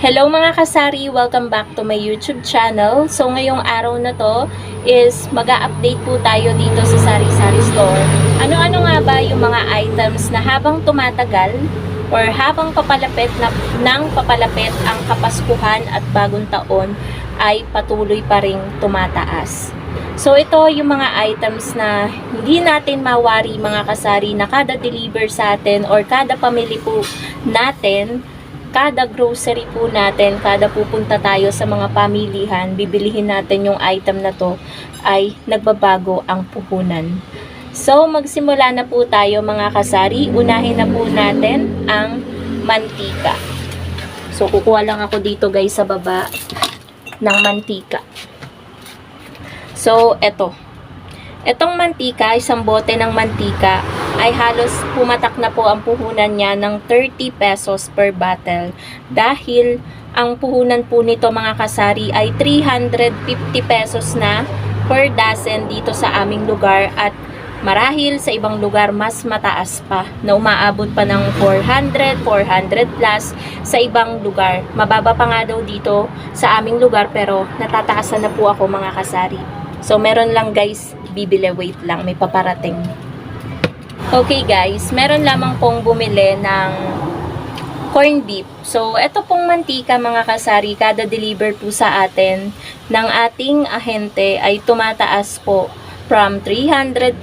Hello mga kasari! Welcome back to my YouTube channel. So ngayong araw na to is mag-a-update po tayo dito sa Sari-Sari Store. Ano-ano nga ba yung mga items na habang tumatagal or habang papalapit ang Kapaskuhan at Bagong Taon ay patuloy pa ring tumataas. So ito yung mga items na hindi natin mawari mga kasari na kada deliver sa atin or kada pamili po natin, kada grocery po natin, kada pupunta tayo sa mga pamilihan, bibilihin natin yung item na to, ay nagbabago ang puhunan. So, magsimula na po tayo mga kasari. Unahin na po natin ang mantika. So, kukuha lang ako dito guys sa baba ng mantika. So, eto. Etong mantika, isang bote ng mantika, ay halos pumatak na po ang puhunan niya ng 30 pesos per bottle. Dahil ang puhunan po nito mga kasari ay 350 pesos na per dozen dito sa aming lugar. At marahil sa ibang lugar mas mataas pa na umaabot pa ng 400 plus sa ibang lugar. Mababa pa nga daw dito sa aming lugar pero natataasan na po ako mga kasari. So meron lang guys, bibili, wait lang, may paparating. Okay guys, meron lamang pong bumili ng corned beef. So ito pong mantika mga kasari, kada deliver po sa atin ng ating ahente ay tumataas po from 320,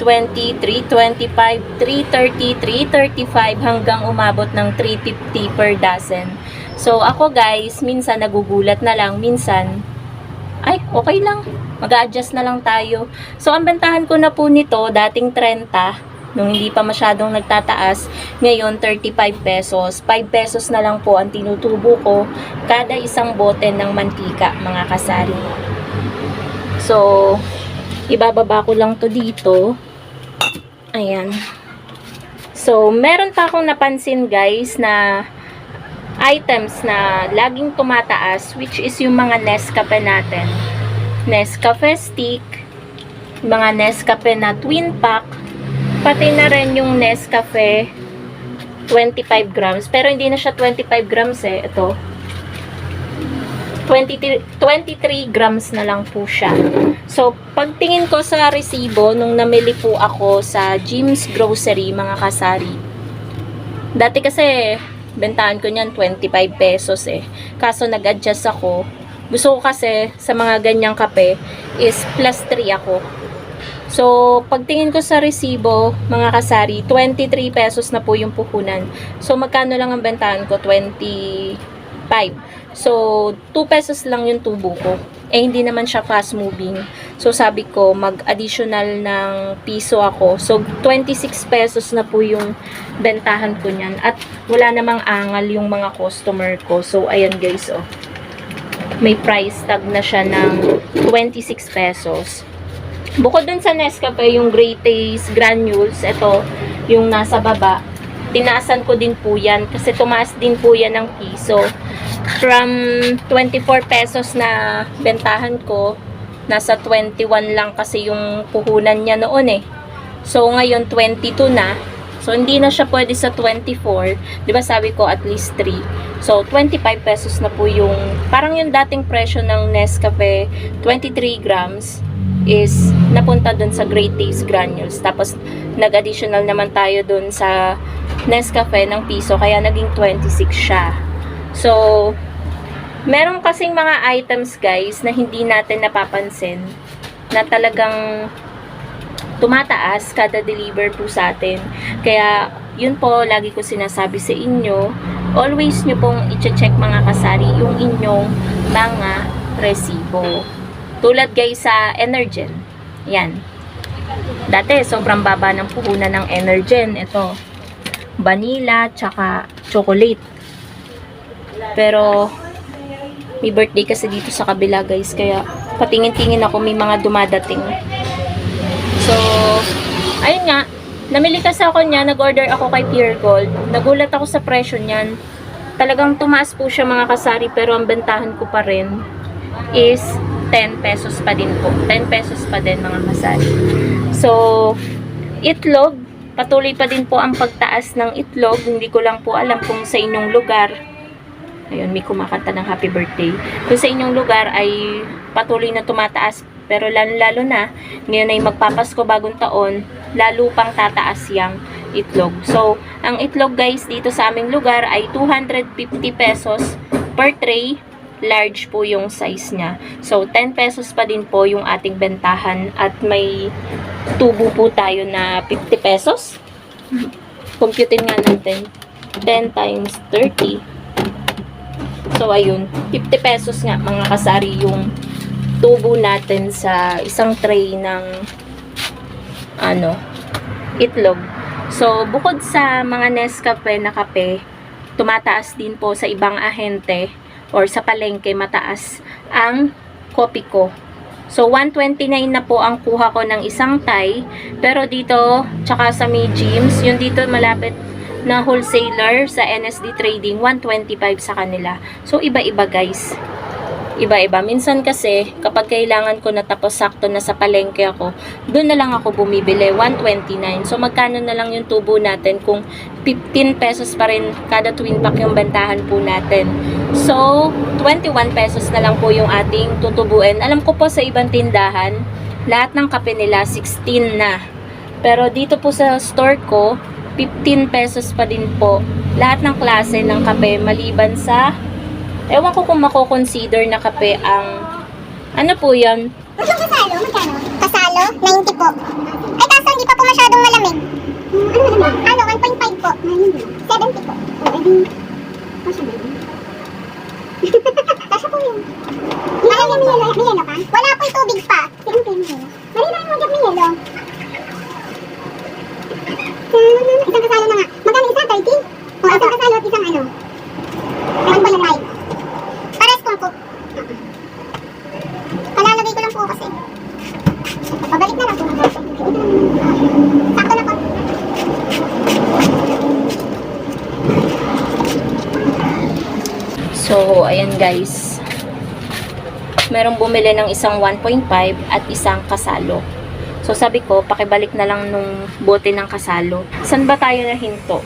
325, 330, 335 hanggang umabot ng 350 per dozen. So ako guys, minsan nagugulat na lang, minsan ay okay lang, mag-a-adjust na lang tayo. So ang bentahan ko na po nito dating 30 nung hindi pa masyadong nagtataas, ngayon 35 pesos. 5 pesos na lang po ang tinutubo ko kada isang bote ng mantika mga kasari. So ibababa ko lang to dito. Ayan. So meron pa akong napansin guys na items na laging tumataas, which is yung mga Nescafe natin. Nescafe stick, mga Nescafe na twin pack, pati na rin yung Nescafe 25 grams. Pero hindi na siya 25 grams eh. Ito. 23 grams na lang po siya. So, pagtingin ko sa resibo, nung namili po ako sa Jim's Grocery, mga kasari. Dati kasi, bentahan ko niyan 25 pesos eh. Kaso nag-adjust ako. Gusto ko kasi sa mga ganyang kape is plus 3 ako. So, pagtingin ko sa resibo, mga kasari, 23 pesos na po yung puhunan. So, magkano lang ang bentahan ko? 25. So, 2 pesos lang yung tubo ko. Eh, hindi naman siya fast moving. So, sabi ko, mag-additional ng piso ako. So, 26 pesos na po yung bentahan ko niyan. At wala namang angal yung mga customer ko. So, ayan guys, oh. May price tag na siya ng 26 pesos. Bukod dun sa Nescafe, yung Great Taste Granules, ito, yung nasa baba, tinaasan ko din po yan. Kasi tumaas din po yan ng piso. From 24 pesos na bentahan ko, nasa 21 lang kasi yung puhunan niya noon eh. So, ngayon 22 na. So, hindi na siya pwede sa 24. Diba sabi ko at least 3. So, 25 pesos na po yung, parang yung dating presyo ng Nescafe 23 grams is napunta dun sa Great Taste Granules. Tapos, nag-additional naman tayo dun sa Nescafe ng piso. Kaya naging 26 siya. So, meron kasing mga items guys na hindi natin napapansin na talagang tumataas kada deliver po sa atin. Kaya, yun po, lagi ko sinasabi sa inyo, always nyo pong i-check mga kasari yung inyong mga resibo. Tulad guys sa Energen. Yan. Dati, sobrang baba ng puhunan ng Energen. Ito, vanilla, tsaka chocolate. Pero, may birthday kasi dito sa kabila guys, kaya patingin-tingin ako, may mga dumadating. So, ayun nga, namili kasi ako niya, nag-order ako kay Pure Gold. Nagulat ako sa presyo niyan. Talagang tumaas po siya mga kasari, pero ang bentahan ko pa rin is 10 pesos pa din po. 10 pesos pa din mga kasari. So, itlog, patuloy pa din po ang pagtaas ng itlog. Hindi ko lang po alam kung sa inyong lugar Ayun, may kumakanta ng happy birthday. Kung sa inyong lugar ay patuloy na tumataas, pero lalo na, ngayon ay magpapasko bagong taon, lalo pang tataas yung itlog. So, ang itlog guys dito sa aming lugar ay 250 pesos per tray. Large po yung size niya. So, 10 pesos pa din po yung ating bentahan at may tubo po tayo na 50 pesos. Computin nga natin. 10 times 30. So, ayun. 50 pesos nga mga kasari yung tubo natin sa isang tray ng itlog. So, bukod sa mga Nescafe na kape, tumataas din po sa ibang ahente or sa palengke mataas ang kopi ko. So, 129 na po ang kuha ko ng isang Thai. Pero dito, tsaka sa may gyms, yung dito malapit na wholesaler sa NSD Trading, 125 sa kanila. So, iba-iba guys. Iba-iba. Minsan kasi, kapag kailangan ko na tapos sakto na sa palengke ako, doon na lang ako bumibili, 129. So, magkano na lang yung tubo natin kung 15 pesos pa rin kada twin pack yung bentahan po natin. So, 21 pesos na lang po yung ating tutubuin. Alam ko po sa ibang tindahan, lahat ng kape nila 16 na. Pero dito po sa store ko, 15 pesos pa din po. Lahat ng klase ng kape maliban sa ewan ko kung mako-consider na kape ang ano po yan? Yung kasalo, magkano? Kasalo, 90 po. Ay, kaso hindi pa po masyadong malamig. Ano, 1.5 po. 70 po. Kasya ba yun? Kasya po yun. Mahal yung may yelo ka? Wala po yung tubig pa. Sige, may yelo. Malina yung mag-up may yelo. Isang kasalo na nga. Magkano isa? 30? O, isang kasalo at isang ano? 1.5. Pares kong cook. Palalagay ko lang po kasi. Pabalik na lang po. Sakto na po. So, ayan guys. Merong bumili ng isang 1.5 at isang kasalo. So, sabi ko, pakibalik na lang nung bote ng kasalo. San ba tayo nahinto?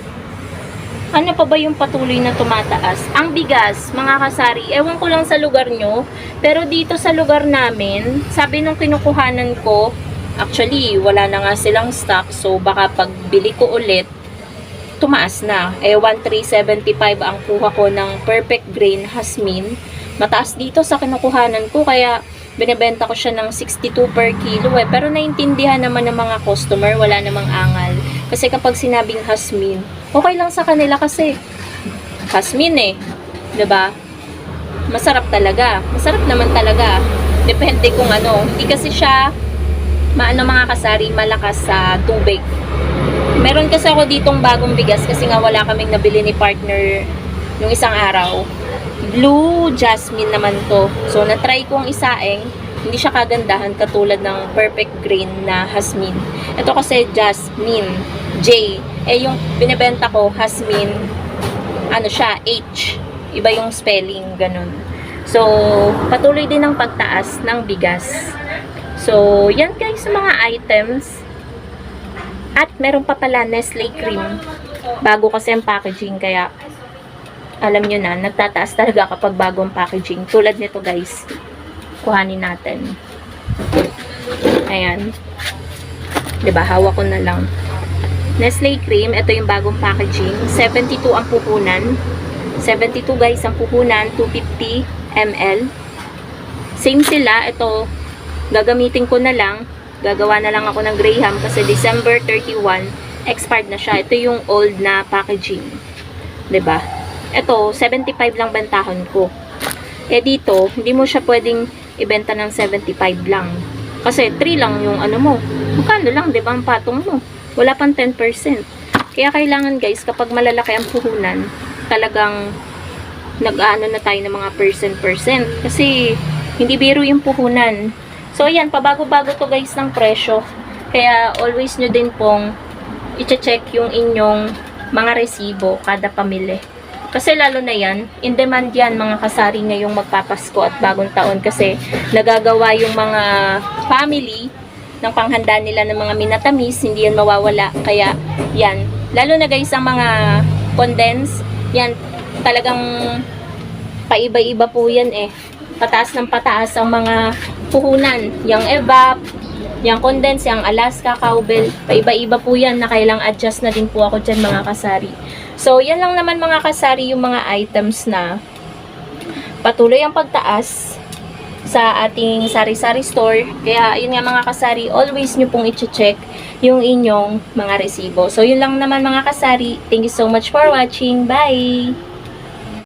Ano pa ba yung patuloy na tumataas? Ang bigas, mga kasari, ewan ko lang sa lugar nyo, pero dito sa lugar namin, sabi nung kinukuhanan ko, actually, wala na nga silang stock, so baka pagbili ko ulit, tumaas na. 1,375 ang kuha ko ng perfect grain Hasmin. Mataas dito sa kinukuhanan ko, kaya binibenta ko siya ng 62 per kilo pero naintindihan naman ng mga customer, wala namang angal. Kasi kapag sinabing Hasmin, okay lang sa kanila kasi Hasmin 'di ba? Masarap talaga. Masarap naman talaga. Depende kung ano. Hindi kasi siya mga kasari malakas sa tubig. Meron kasi ako ditong bagong bigas kasi nga wala kaming nabili ni partner yung isang araw. Blue Jasmine naman to. So, na-try kong isaing. Hindi siya kagandahan katulad ng perfect grain na Hasmin. Ito kasi Jasmine. J. Yung binibenta ko, Hasmin. Ano siya? H. Iba yung spelling. Ganun. So, patuloy din ang pagtaas ng bigas. So, yan guys mga items. At meron pa pala Nestle cream. Bago kasi ang packaging, kaya alam nyo na, nagtataas talaga kapag bagong packaging. Tulad nito guys. Kuhanin natin. Ayan. Diba, hawak ko na lang. Nestle cream, ito yung bagong packaging. 72 ang puhunan. 72 guys ang puhunan. 250 ml. Same sila. Ito, gagamitin ko na lang. Gagawa na lang ako ng Graham kasi December 31, expired na siya. Ito yung old na packaging. 'Di ba? Ito, 75 lang bentahan ko. Dito, hindi mo siya pwedeng ibenta ng 75 lang. Kasi 3 lang yung ano mo. Magkano lang, 'di ba, ang patong mo? Wala pang 10%. Kaya kailangan guys, kapag malalaki ang puhunan, talagang nag-aano na tayo ng mga percent. Kasi hindi biro yung puhunan. So, ayan, pabago-bago to guys ng presyo. Kaya, always nyo din pong i-check yung inyong mga resibo kada pamili. Kasi lalo na yan, in demand yan mga kasari ngayong magpapasko at bagong taon. Kasi, nagagawa yung mga family ng panghanda nila ng mga minatamis, hindi yan mawawala. Kaya, yan. Lalo na guys, ang mga condense, yan, talagang paiba-iba po yan eh. Pataas ng pataas ang mga puhunan. Yung evap, yung condense, yung Alaska cowbell, paiba-iba po yan na kailang adjust na din po ako dyan mga kasari. So, yan lang naman mga kasari yung mga items na patuloy ang pagtaas sa ating sari-sari store. Kaya, yun nga mga kasari, always nyo pong i-check yung inyong mga resibo. So, yun lang naman mga kasari. Thank you so much for watching. Bye!